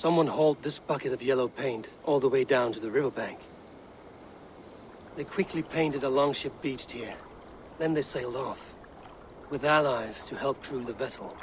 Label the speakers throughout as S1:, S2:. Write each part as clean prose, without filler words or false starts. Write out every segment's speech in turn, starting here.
S1: Someone hauled this bucket of yellow paint all the way down to the riverbank. They quickly painted a longship beached here. Then they sailed off, with allies to help crew the vessel.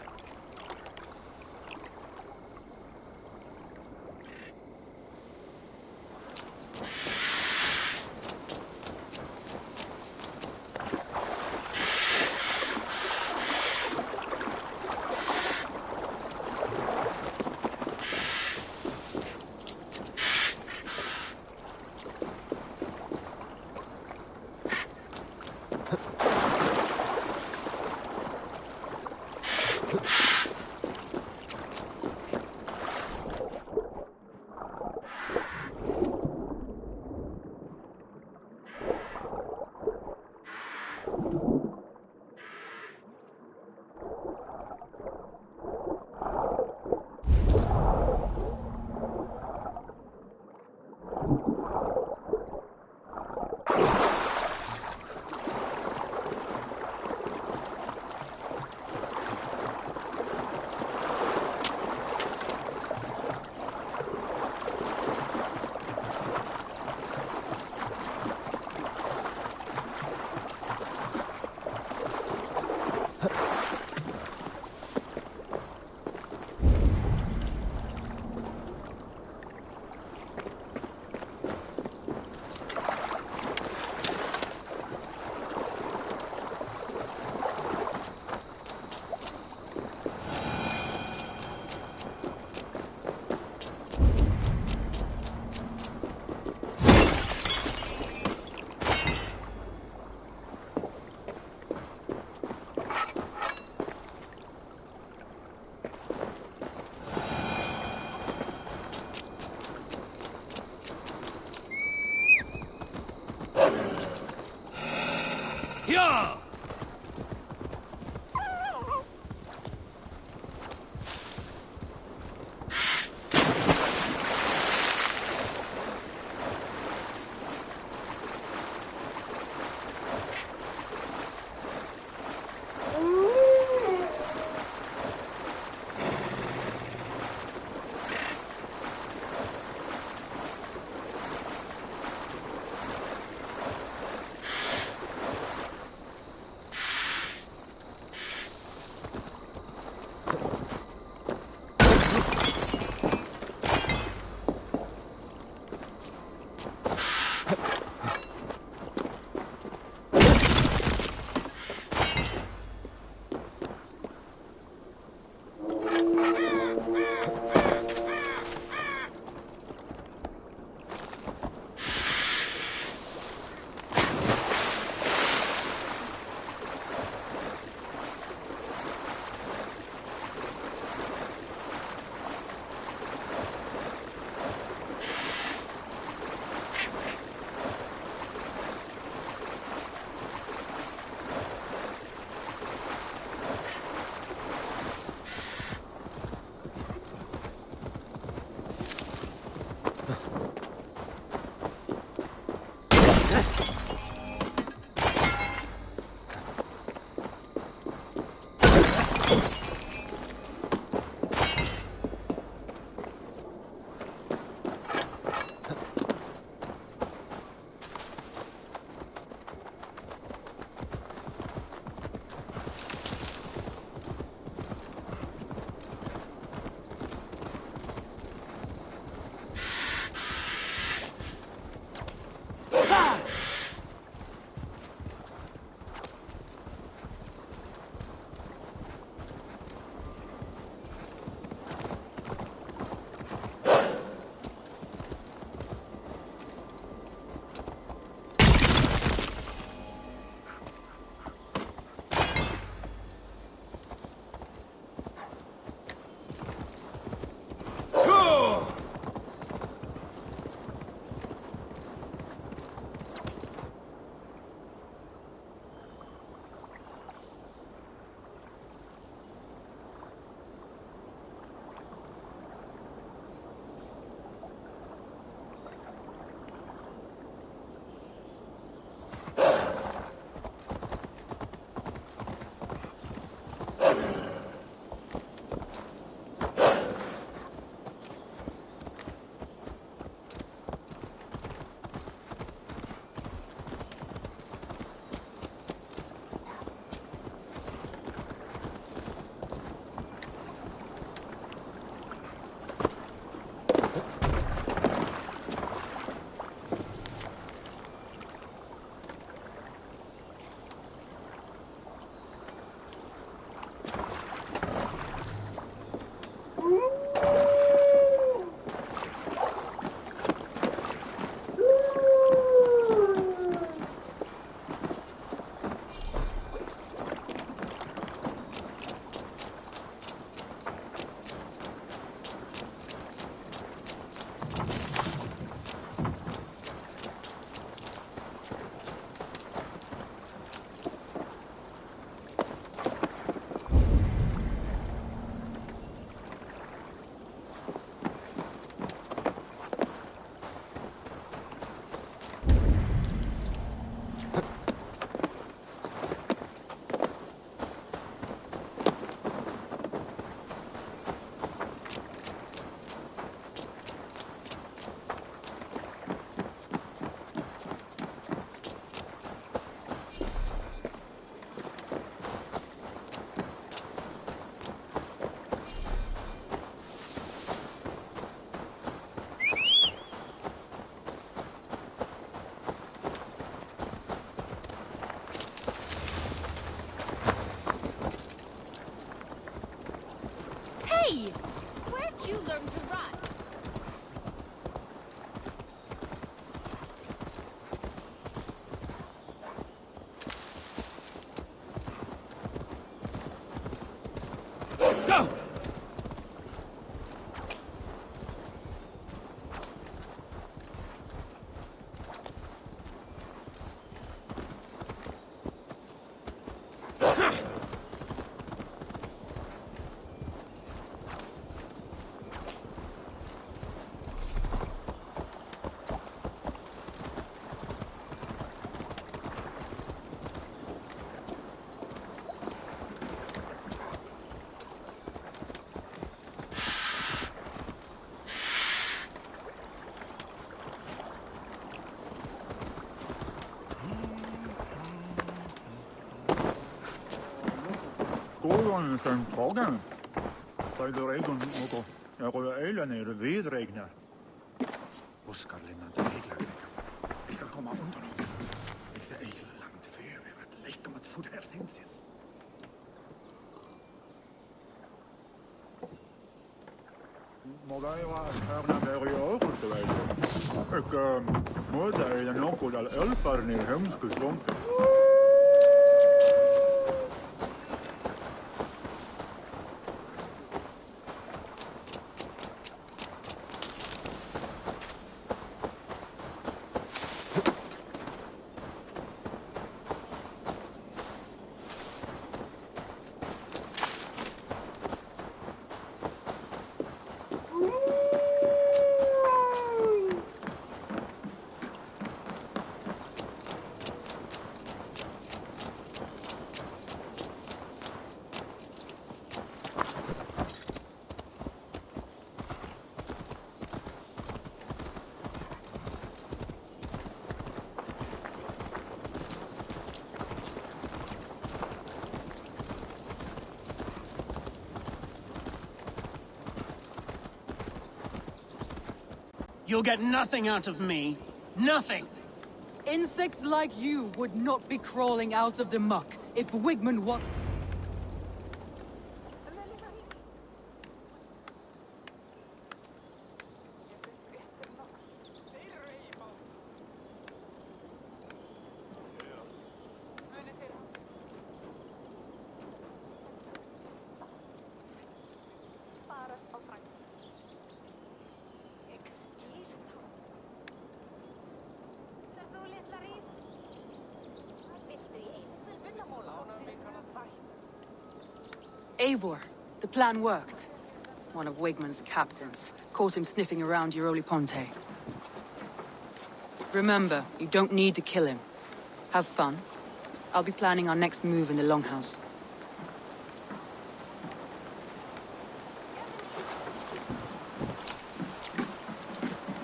S2: Yeah! you learn to ride?
S3: Go!
S4: Gården sen tagen. Taidor egon oko. Ja kun eilen är det vidregnar. Oskarlinnan reglar. Vi ska komma undan. Vi ska ej långt för att leka med fot här sinsis. Måga var härna där i övrigt väl. Och måda är det något där elfarn i hemska svampen.
S5: You'll get nothing out of me. Nothing!
S6: Insects like you would not be crawling out of the muck if Wigman was... Eivor, the plan worked. One of Wigman's captains caught him sniffing around Euroli Ponte. Remember, you don't need to kill him. Have fun. I'll be planning our next move in the Longhouse.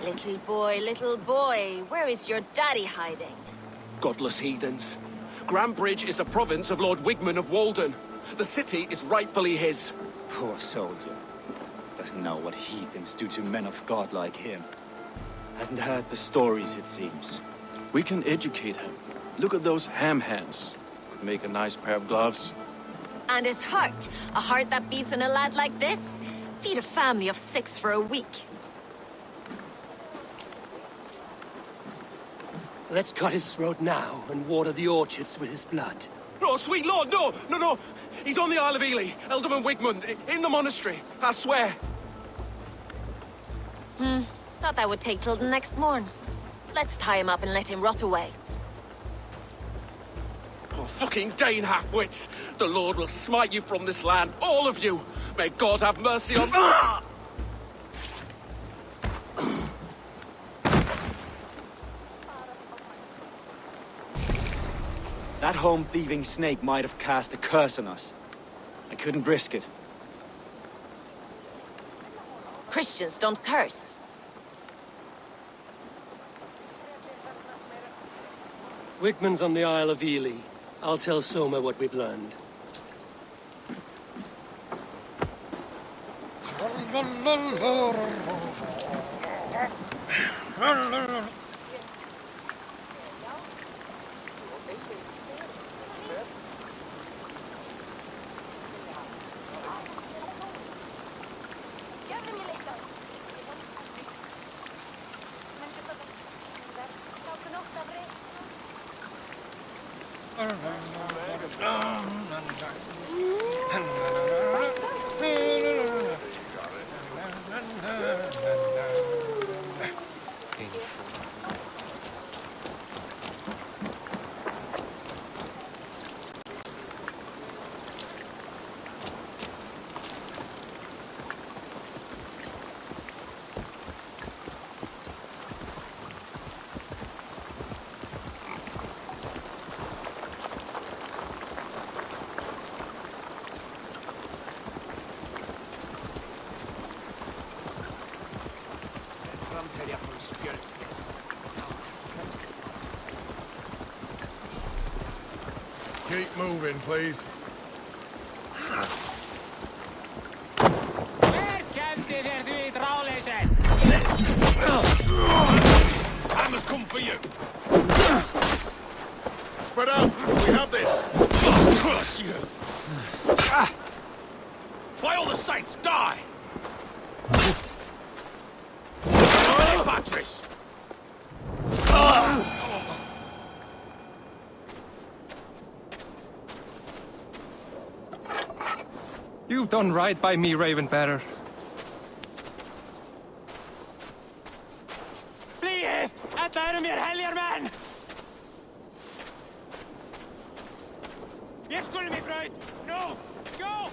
S2: Little boy, where is your daddy hiding?
S3: Godless heathens. Grambridge is a province of Lord Wigman of Walden. The city is rightfully his.
S7: Poor soldier. Doesn't know what heathens do to men of God like him. Hasn't heard the stories, it seems.
S8: We can educate him. Look at those ham hands. Could make a nice pair of gloves.
S2: And his heart. A heart that beats in a lad like this? Feed a family of 6 for a week.
S1: Let's cut his throat now and water the orchards with his blood.
S3: No, sweet lord, no, no, no. He's on the Isle of Ely, Ealdorman Wigmund, in the monastery, I swear.
S2: Thought that would take till the next morn. Let's tie him up and let him rot away.
S3: Oh, fucking Dane half-wits. The Lord will smite you from this land, all of you. May God have mercy on... Ah!
S7: That home-thieving snake might have cast a curse on us. I couldn't risk it.
S2: Christians don't curse.
S1: Wigman's on the Isle of Ely. I'll tell Soma what we've learned.
S4: Keep moving, please.
S3: Hammers come for you.
S4: Spread out. We have this.
S3: Curse you! By all the saints, die! Patrice!
S9: You've done right by me, Raven-bearer.
S5: Flee! At är mer helgermän! Jag skulle mig fröjd! No! Go!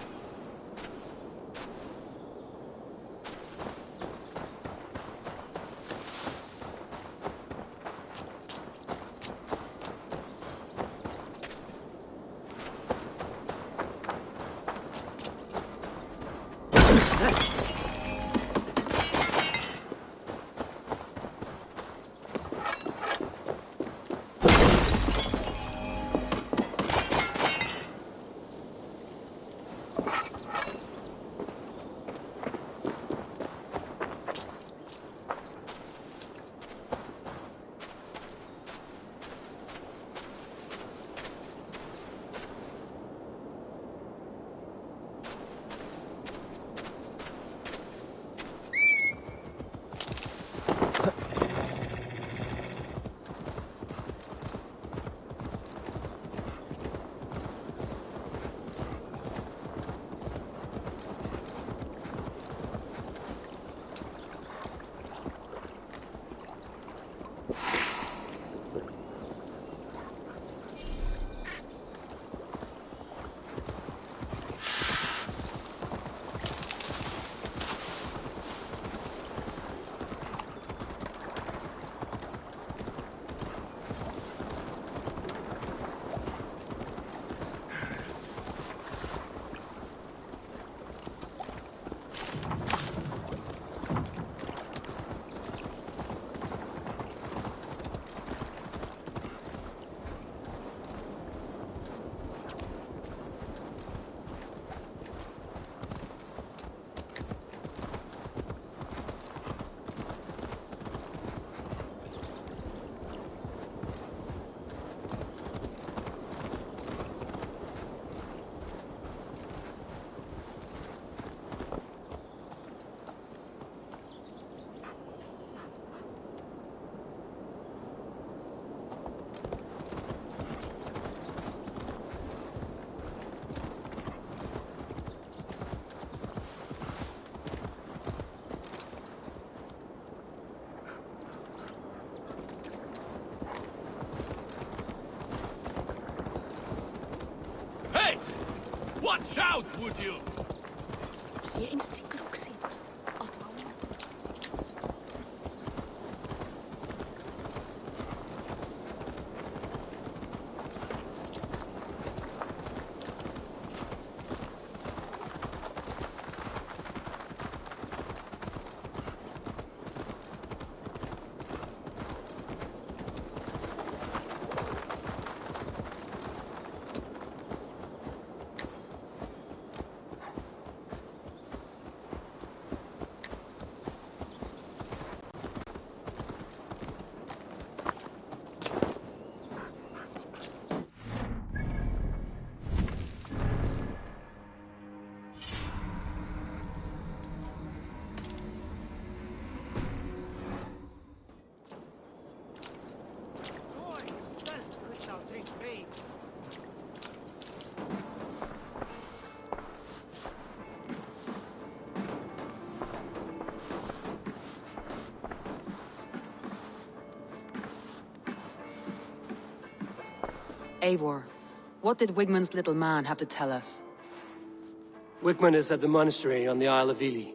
S3: Watch out, would you?
S2: Zie je instinctruksie vast.
S6: Eivor, what did Wigmund's little man have to tell us?
S1: Wickman is at the monastery on the Isle of Ely.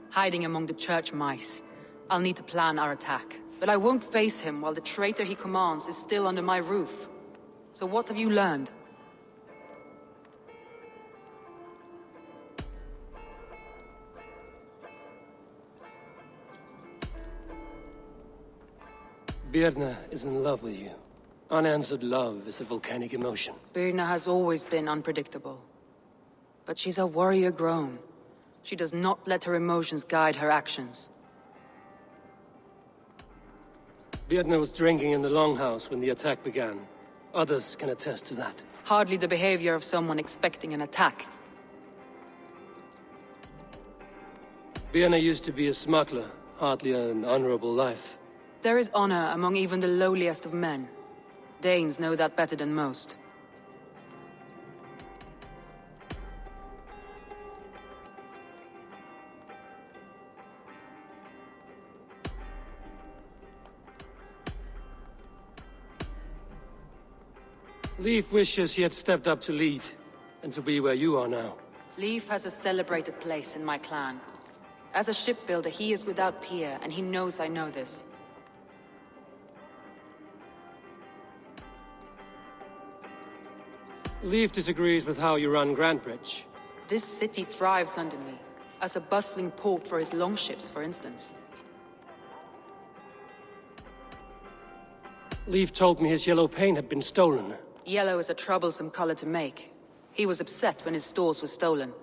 S6: Hiding among the church mice. I'll need to plan our attack. But I won't face him while the traitor he commands is still under my roof. So what have you learned?
S1: Birna is in love with you. Unanswered love is a volcanic emotion.
S6: Birna has always been unpredictable. But she's a warrior grown. She does not let her emotions guide her actions.
S1: Birna was drinking in the Longhouse when the attack began. Others can attest to that.
S6: Hardly the behavior of someone expecting an attack.
S1: Birna used to be a smuggler, hardly an honorable life.
S6: There is honor among even the lowliest of men. Danes know that better than most.
S1: Leif wishes he had stepped up to lead, and to be where you are now.
S6: Leif has a celebrated place in my clan. As a shipbuilder, he is without peer, and he knows I know this.
S1: Leif disagrees with how you run Grantbridge.
S6: This city thrives under me, as a bustling port for his longships, for instance.
S1: Leif told me his yellow paint had been stolen.
S6: Yellow is a troublesome color to make. He was upset when his stores were stolen.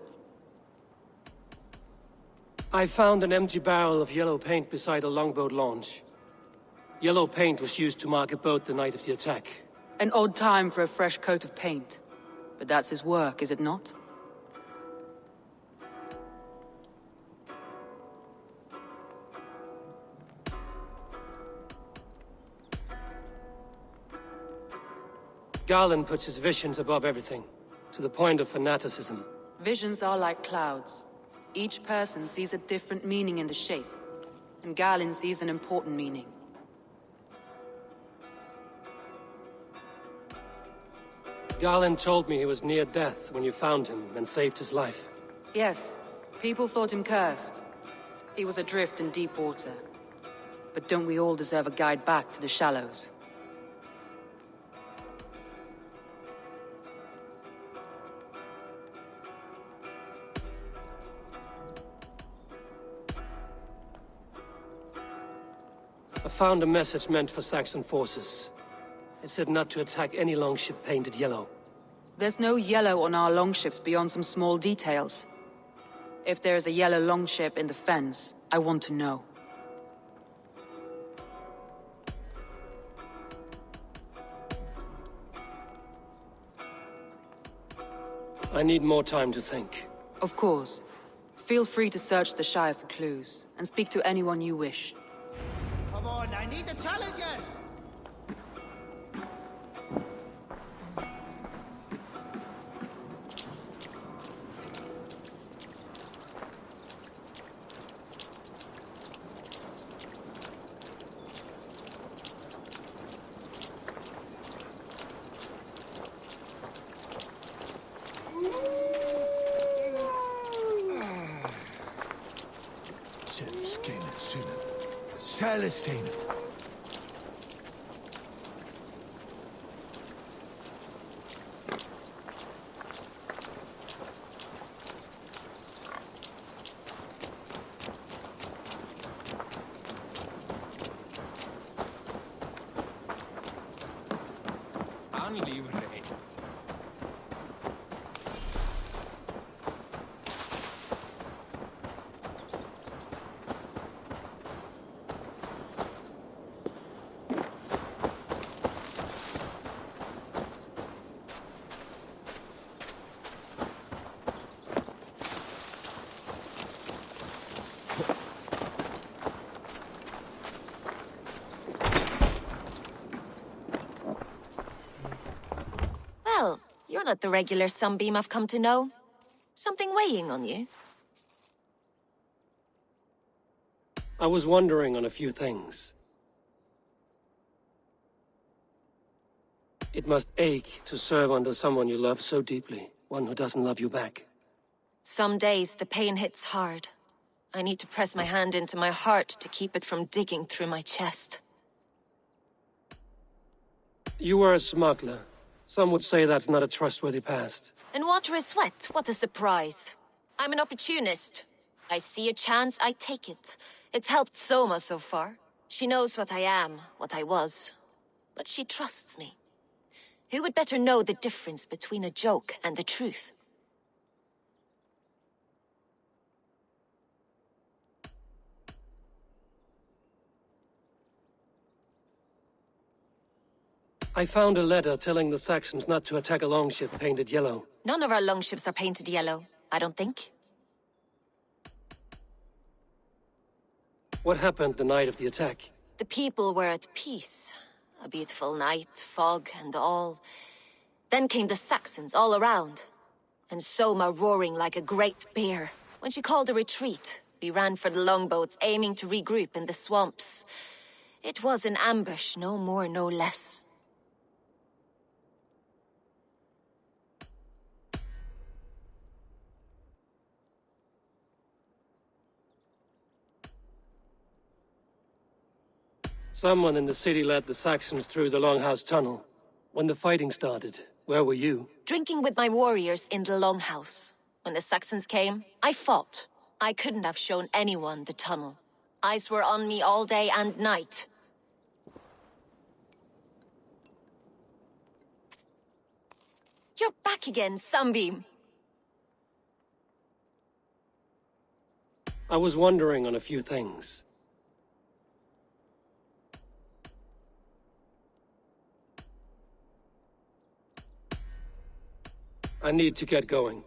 S1: I found an empty barrel of yellow paint beside a longboat launch. Yellow paint was used to mark a boat the night of the attack.
S6: An odd time for a fresh coat of paint. But that's his work, is it not?
S1: Garland puts his visions above everything, to the point of fanaticism.
S6: Visions are like clouds. Each person sees a different meaning in the shape, and Garland sees an important meaning.
S1: Garland told me he was near death when you found him and saved his life.
S6: Yes, people thought him cursed. He was adrift in deep water. But don't we all deserve a guide back to the shallows?
S1: I found a message meant for Saxon forces. It said not to attack any longship painted yellow.
S6: There's no yellow on our longships beyond some small details. If there's a yellow longship in the fens, I want to know.
S1: I need more time to think.
S6: Of course. Feel free to search the Shire for clues, and speak to anyone you wish.
S5: Come on, I need the challenger!
S10: Celestine.
S2: Well, you're not the regular sunbeam I've come to know. Something weighing on you?
S1: I was wondering on a few things. It must ache to serve under someone you love so deeply, one who doesn't love you back.
S2: Some days the pain hits hard. I need to press my hand into my heart to keep it from digging through my chest.
S1: You were a smuggler. Some would say that's not a trustworthy past.
S2: And water is wet, what a surprise. I'm an opportunist. I see a chance, I take it. It's helped Soma so far. She knows what I am, what I was. But she trusts me. Who would better know the difference between a joke and the truth?
S1: I found a letter telling the Saxons not to attack a longship painted yellow.
S2: None of our longships are painted yellow, I don't think.
S1: What happened the night of the attack?
S2: The people were at peace. A beautiful night, fog and all. Then came the Saxons all around. And Soma roaring like a great bear. When she called a retreat, we ran for the longboats, aiming to regroup in the swamps. It was an ambush, no more, no less.
S1: Someone in the city led the Saxons through the Longhouse Tunnel. When the fighting started, where were you?
S2: Drinking with my warriors in the Longhouse. When the Saxons came, I fought. I couldn't have shown anyone the tunnel. Eyes were on me all day and night. You're back again, Sunbeam.
S1: I was wondering on a few things. I need to get going.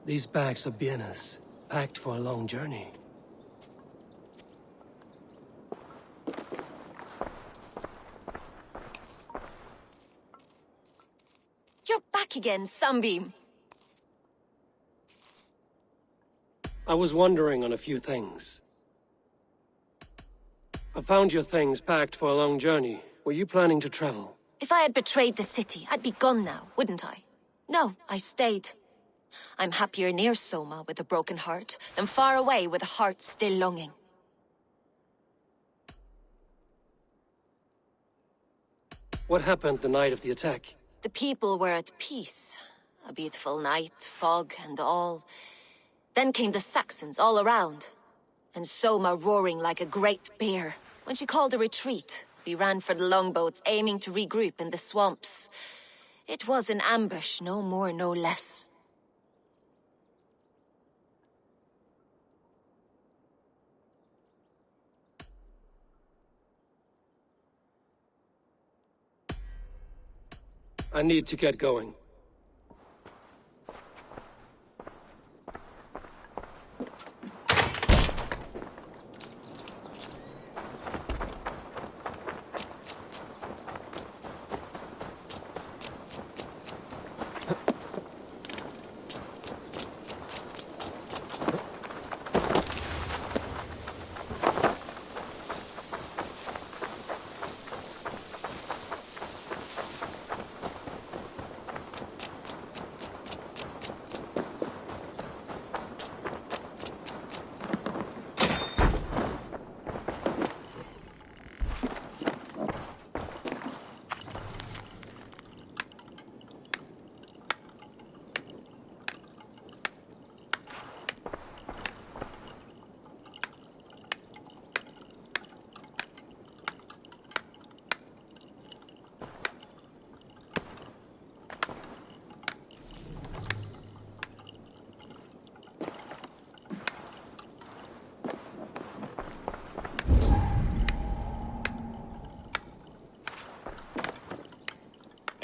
S1: These bags are bienes, packed for a long journey.
S2: You're back again, Sunbeam.
S1: I was wondering on a few things. I found your things packed for a long journey. Were you planning to travel?
S2: If I had betrayed the city, I'd be gone now, wouldn't I? No, I stayed. I'm happier near Soma with a broken heart than far away with a heart still longing.
S1: What happened the night of the attack?
S2: The people were at peace. A beautiful night, fog and all. Then came the Saxons all around. And Soma roaring like a great bear. When she called a retreat, we ran for the longboats, aiming to regroup in the swamps. It was an ambush, no more, no less.
S1: I need to get going.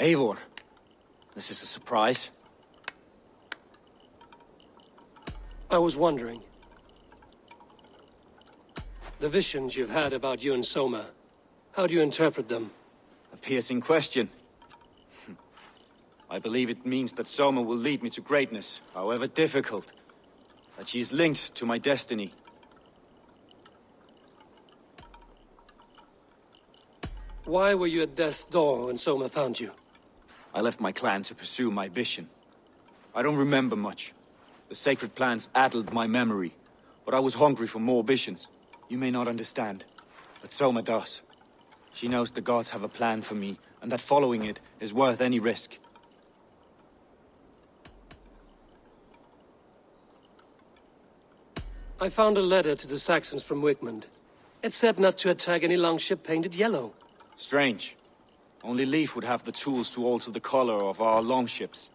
S7: Eivor, this is a surprise.
S1: I was wondering. The visions you've had about you and Soma, how do you interpret them?
S7: A piercing question. I believe it means that Soma will lead me to greatness, however difficult. That she is linked to my destiny.
S1: Why were you at death's door when Soma found you?
S7: I left my clan to pursue my vision. I don't remember much. The sacred plants addled my memory, but I was hungry for more visions. You may not understand, but Soma does. She knows the gods have a plan for me, and that following it is worth any risk.
S1: I found a letter to the Saxons from Wickmund. It said not to attack any longship painted yellow.
S7: Strange. Only Leif would have the tools to alter the color of our longships.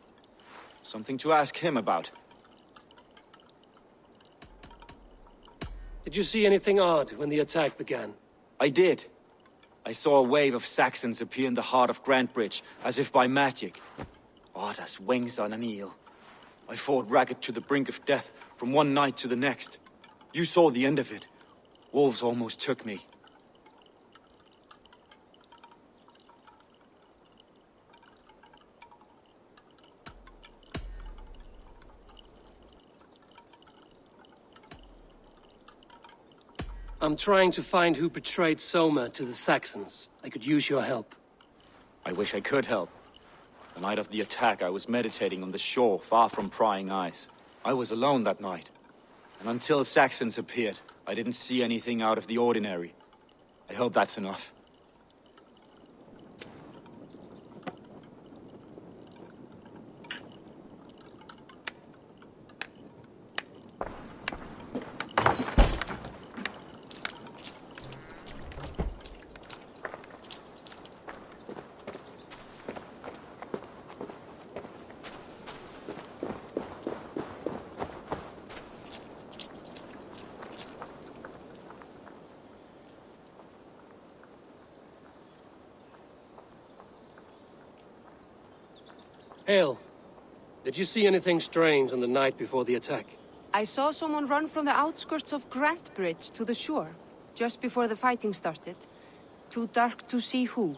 S7: Something to ask him about.
S1: Did you see anything odd when the attack began?
S7: I did. I saw a wave of Saxons appear in the heart of Grantbridge, as if by magic. Odd as wings on an eel. I fought ragged to the brink of death, from one night to the next. You saw the end of it. Wolves almost took me.
S1: I'm trying to find who betrayed Soma to the Saxons. I could use your help.
S7: I wish I could help. The night of the attack, I was meditating on the shore, far from prying eyes. I was alone that night. And until Saxons appeared, I didn't see anything out of the ordinary. I hope that's enough.
S1: Hale, did you see anything strange on the night before the attack?
S10: I saw someone run from the outskirts of Grantbridge to the shore, just before the fighting started. Too dark to see who.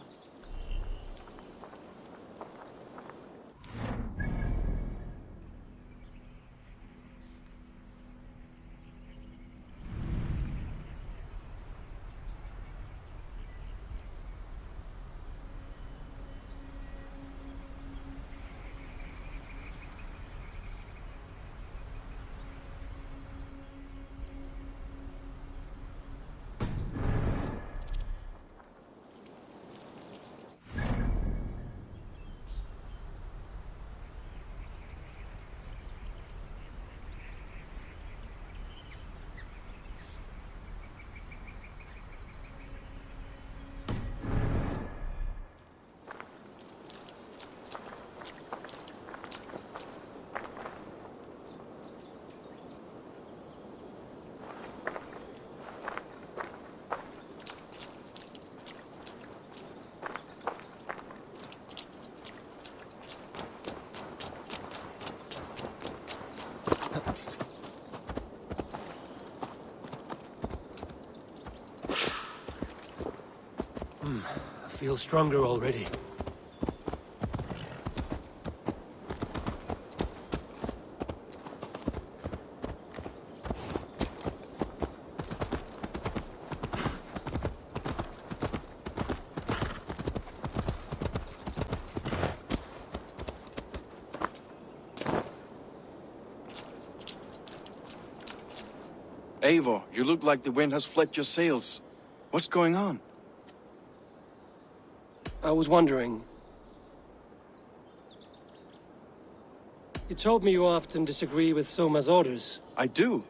S1: I feel stronger already.
S8: Eivor, you look like the wind has flecked your sails. What's going on?
S1: I was wondering. You told me you often disagree with Soma's orders.
S8: I do,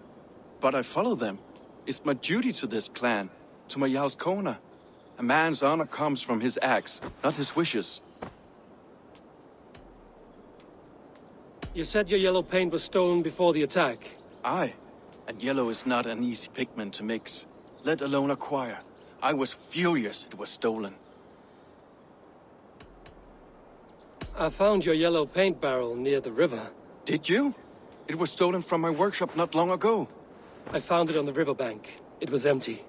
S8: but I follow them. It's my duty to this clan, to my Jarl's Kona. A man's honor comes from his acts, not his wishes.
S1: You said your yellow paint was stolen before the attack.
S8: Aye, and yellow is not an easy pigment to mix, let alone acquire. I was furious it was stolen.
S1: I found your yellow paint barrel near the river.
S8: Did you? It was stolen from my workshop not long ago.
S1: I found it on the riverbank. It was empty.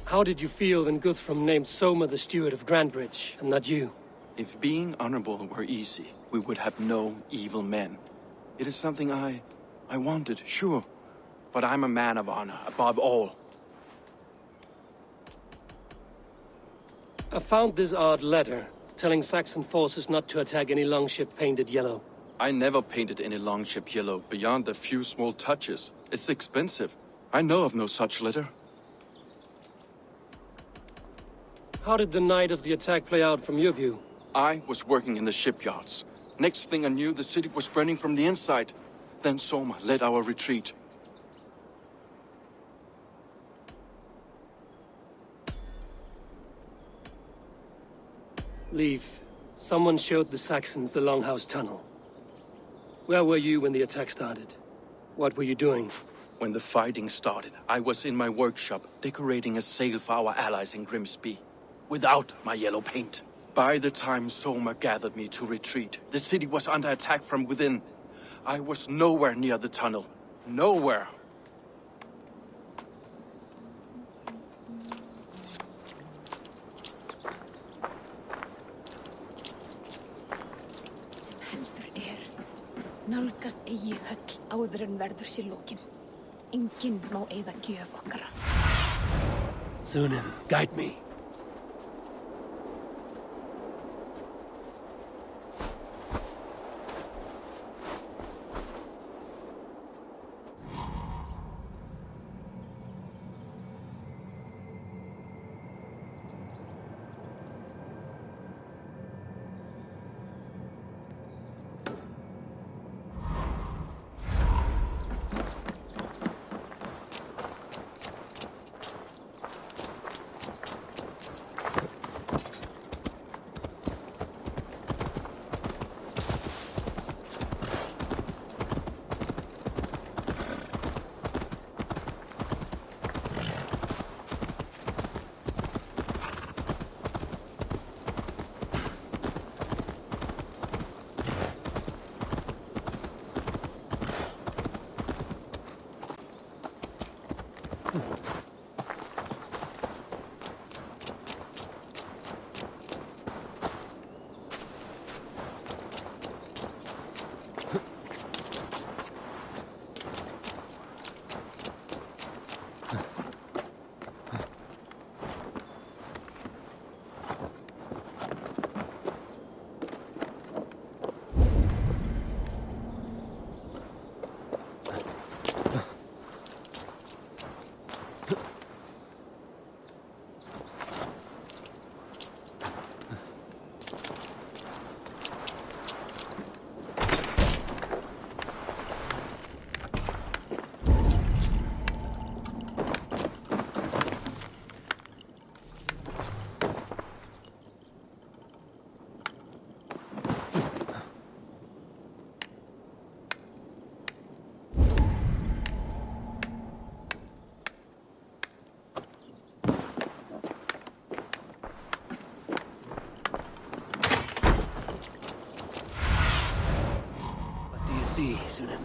S1: How did you feel when Guthrum named Soma the steward of Grandbridge, and not you?
S8: If being honorable were easy, we would have no evil men. It is something I wanted, sure. But I'm a man of honor, above all.
S1: I found this odd letter, telling Saxon forces not to attack any longship painted yellow.
S8: I never painted any longship yellow, beyond a few small touches. It's expensive. I know of no such letter.
S1: How did the night of the attack play out from your view?
S8: I was working in the shipyards. Next thing I knew, the city was burning from the inside. Then Soma led our retreat.
S1: Leave. Someone showed the Saxons the Longhouse Tunnel. Where were you when the attack started? What were you doing?
S8: When the fighting started, I was in my workshop, decorating a sail for our allies in Grimsby. Without my yellow paint. By the time Soma gathered me to retreat, the city was under attack from within. I was nowhere near the tunnel. Nowhere.
S11: Nálgast eigi höll áður en verður sér lokin. Enginn má eyða gjöf okkara.
S1: Sunan, guide me. See, Sunan.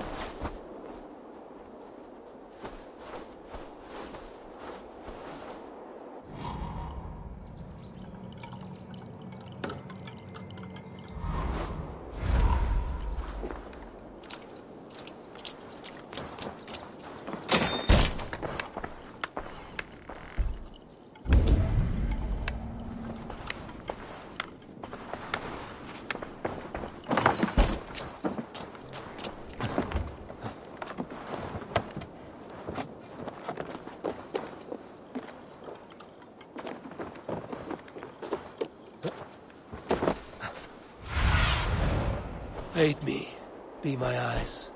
S1: Aid me. Be my eyes.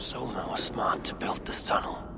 S1: Soma was smart to build this tunnel.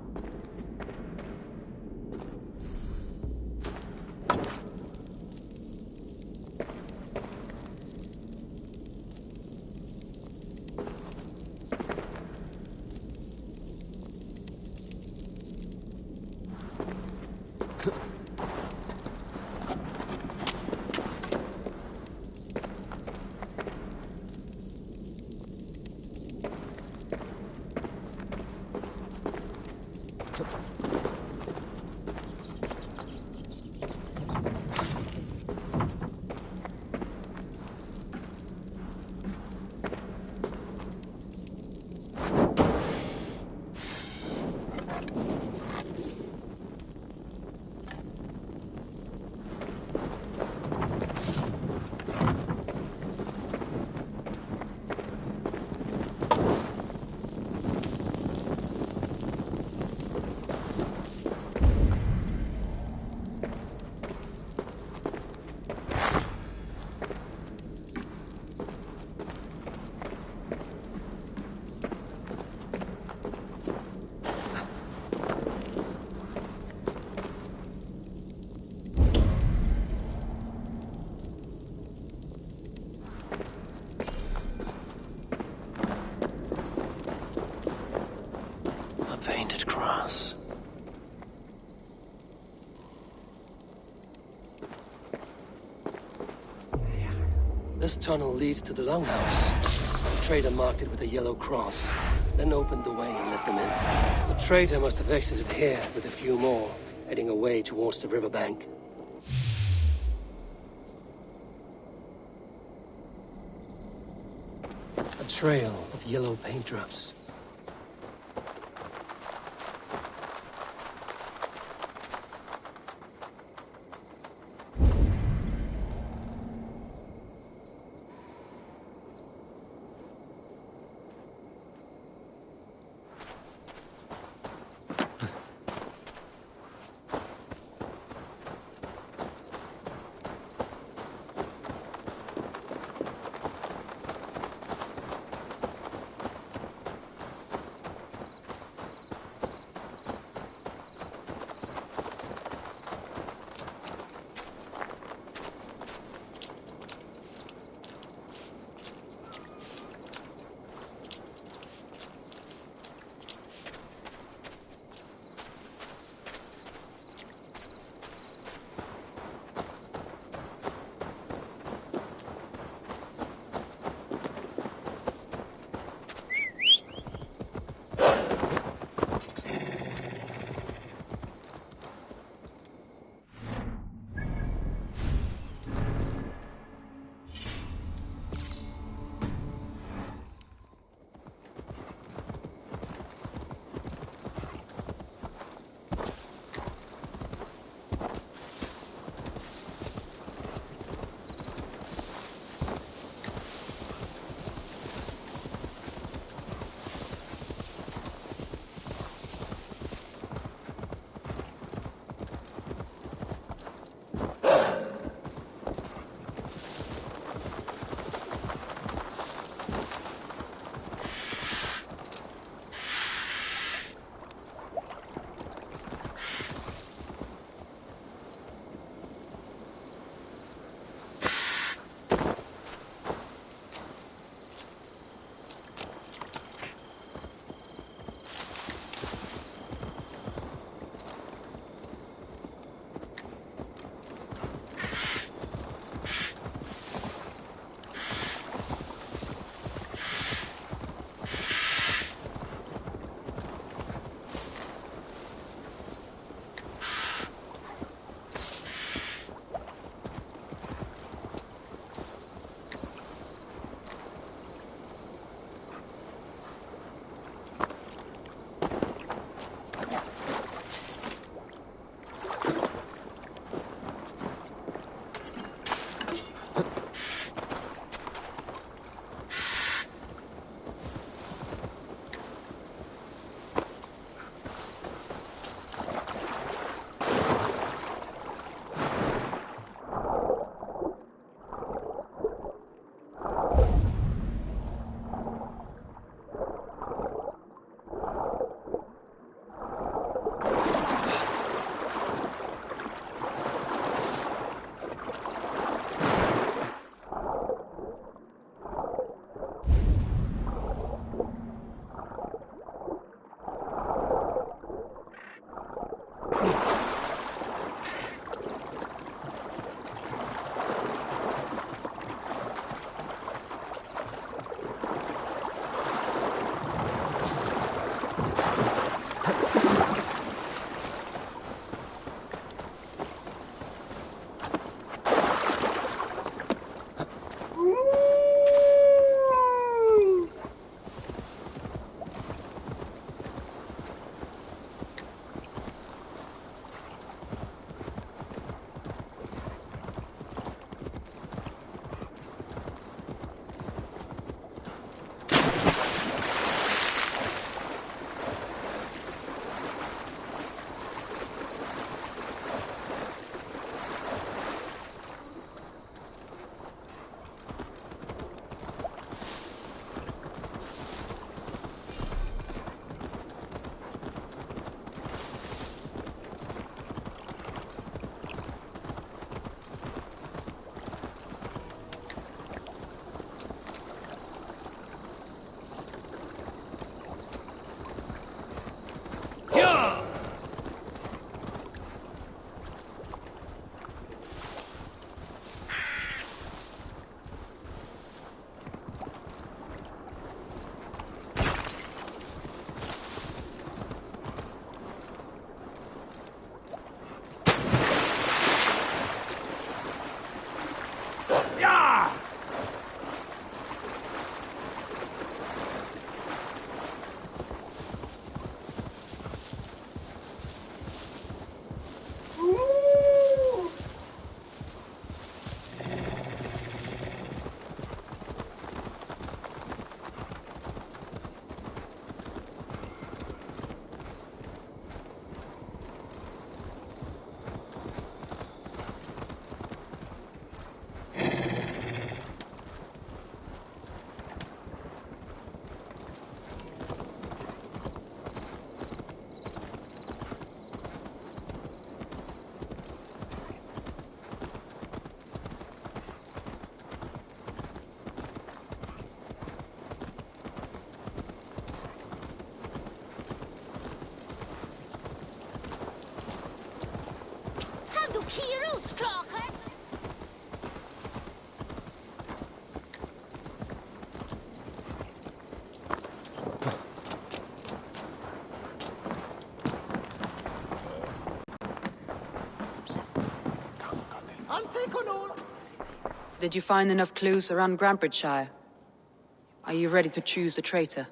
S1: This tunnel leads to the longhouse. The trader marked it with a yellow cross, then opened the way and let them in. The trader must have exited here with a few more, heading away towards the riverbank. A trail of yellow paint drops.
S6: Did you find enough clues around Grantbridgeshire? Are you ready to choose the traitor?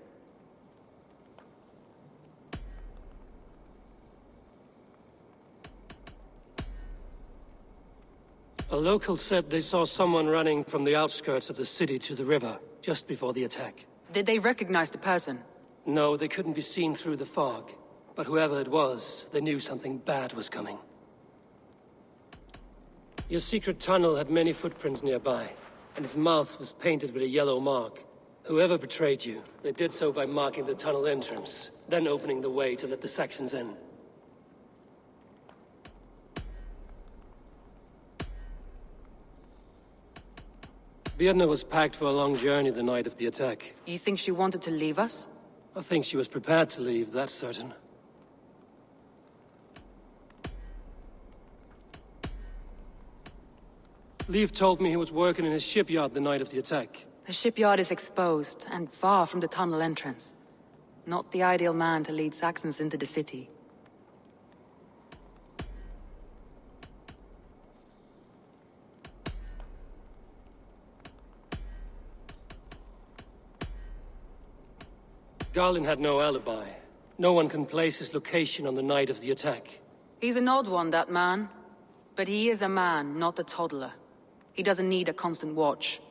S1: A local said they saw someone running from the outskirts of the city to the river, just before the attack.
S6: Did they recognize the person?
S1: No, they couldn't be seen through the fog. But whoever it was, they knew something bad was coming. Your secret tunnel had many footprints nearby, and its mouth was painted with a yellow mark. Whoever betrayed you, they did so by marking the tunnel entrance, then opening the way to let the Saxons in. Birna was packed for a long journey the night of the attack.
S6: You think she wanted to leave us?
S1: I think she was prepared to leave, that's certain. Leif told me he was working in his shipyard the night of the attack.
S6: The shipyard is exposed, and far from the tunnel entrance. Not the ideal man to lead Saxons into the city.
S1: Garlin had no alibi. No one can place his location on the night of the attack.
S6: He's an odd one, that man. But he is a man, not a toddler. He doesn't need a constant watch.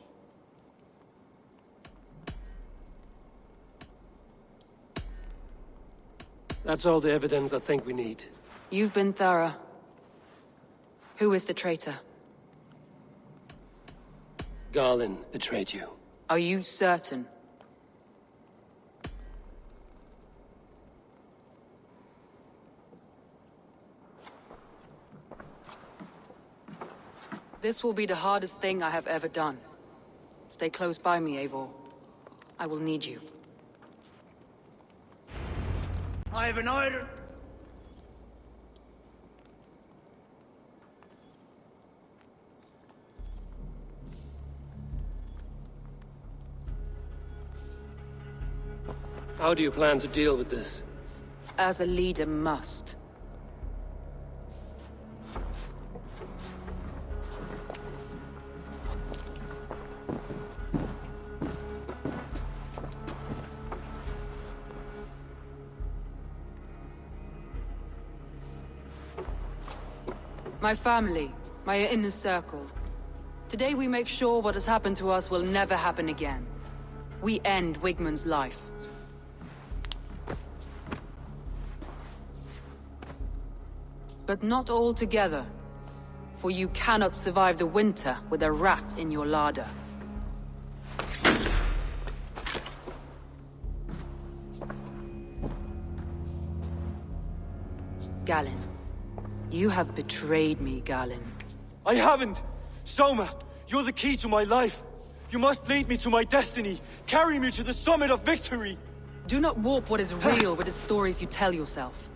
S1: That's all the evidence I think we need.
S6: You've been thorough. Who is the traitor?
S1: Garlin betrayed you.
S6: Are you certain? This will be the hardest thing I have ever done. Stay close by me, Eivor. I will need you.
S5: I have an order.
S1: How do you plan to deal with this?
S6: As a leader must. My family, my inner circle. Today we make sure what has happened to us will never happen again. We end Wigmund's life. But not all together. For you cannot survive the winter with a rat in your larder. Galen. You have betrayed me, Galen.
S7: I haven't! Soma, you're the key to my life. You must lead me to my destiny. Carry me to the summit of victory.
S6: Do not warp what is real with the stories you tell yourself.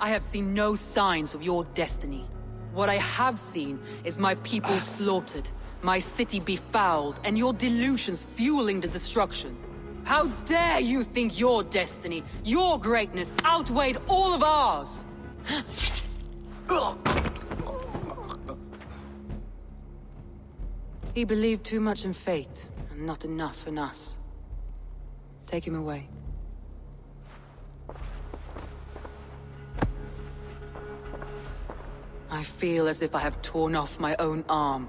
S6: I have seen no signs of your destiny. What I have seen is my people slaughtered, my city befouled, and your delusions fueling the destruction. How dare you think your destiny, your greatness, outweighed all of ours? He believed too much in fate, and not enough in us. Take him away. I feel as if I have torn off my own arm.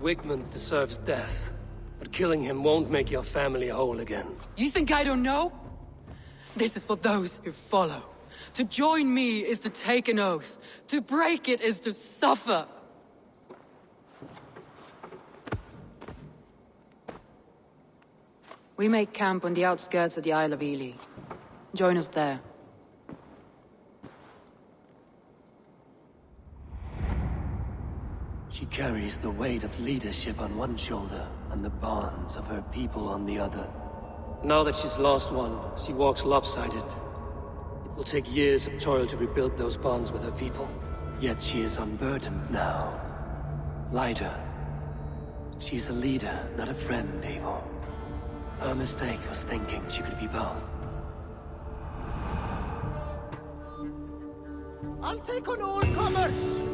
S1: Wigmund deserves death, but killing him won't make your family whole again.
S6: You think I don't know? This is for those who follow. To join me is to take an oath. To break it is to suffer. We make camp on the outskirts of the Isle of Ely. Join us there.
S1: She carries the weight of leadership on one shoulder and the bonds of her people on the other. Now that she's lost one, she walks lopsided. It will take years of toil to rebuild those bonds with her people. Yet she is unburdened now. Lighter. She's a leader, not a friend, Eivor. Her mistake was thinking she could be both.
S5: I'll take on all comers!